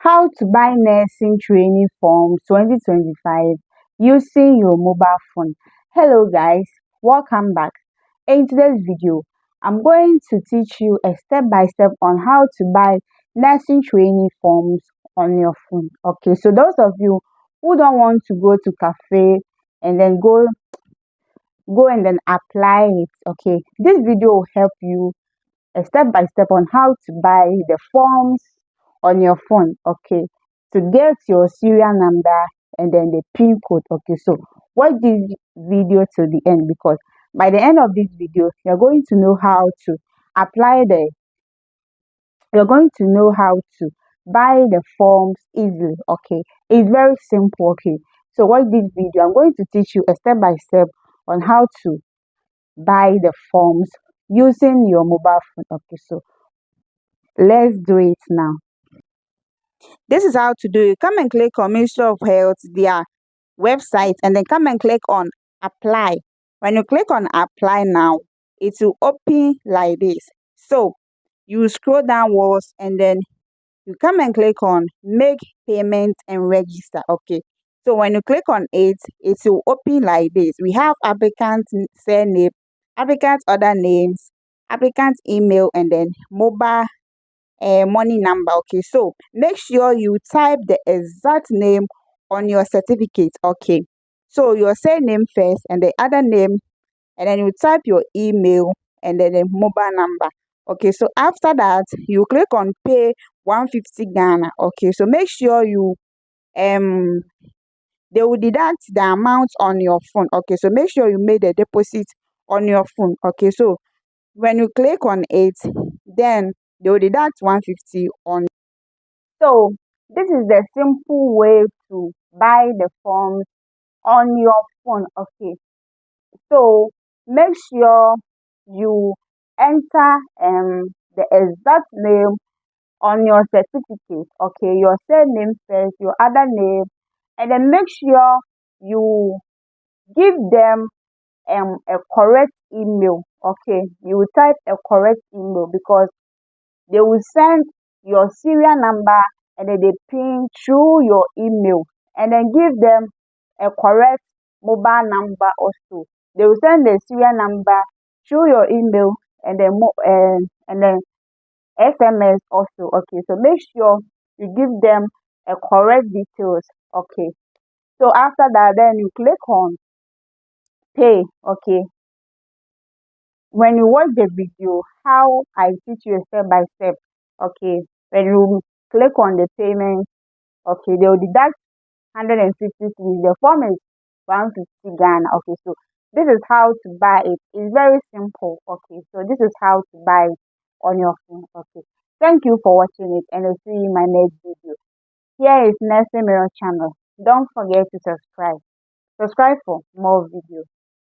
How to buy nursing training form 2025 using your mobile phone. Hello guys, welcome back. In today's video, I'm going to teach you a step by step on how to buy nursing training forms on your phone. Okay, so those of you who don't want to go to cafe and then go and then apply it, okay, this video will help you a step by step on how to buy the forms on your phone, okay, to get your serial number and then the pin code. Okay, so watch this video till the end, because by the end of this video you're going to know how to apply the you're going to know how to buy the forms easily. Okay, it's very simple. Okay, so watch this video. I'm going to teach you a step by step on how to buy the forms using your mobile phone. Okay, so let's do it now. This is how to do it. Come and click on Ministry of Health, their website, and then come and click on apply. When you click on apply now, it will open like this. So you scroll downwards and then you come and click on make payment and register. Okay, so when you click on it, it will open like this. We have applicant surname, applicant other names, applicant email, and then mobile money number. Okay, so make sure you type the exact name on your certificate. Okay, so your surname first and the other name, and then you type your email and then the mobile number. Okay, so after that you click on pay 150 Ghana. Okay, so make sure you they will deduct the amount on your phone. Okay, so make sure you made a deposit on your phone. Okay, so when you click on it, then they will deduct 150 on. So this is the simple way to buy the forms on your phone. Okay, so make sure you enter the exact name on your certificate. Okay, your surname first, your other name, and then make sure you give them a correct email. Okay, you will type a correct email, because they will send your serial number and then they pin through your email, and then give them a correct mobile number also. They will send the serial number through your email and then and then SMS also. Okay, so make sure you give them a correct details. Okay, so after that, then you click on pay. Okay, when you watch the video, how I teach you step by step. Okay, when you click on the payment, okay, they will deduct 150 cedis. The form is 150 Ghana. Okay, so this is how to buy it. It's very simple. Okay, so this is how to buy it on your phone. Okay, thank you for watching it, and I'll see you in my next video. Here is Nursing Mirror channel. Don't forget to subscribe. Subscribe for more videos.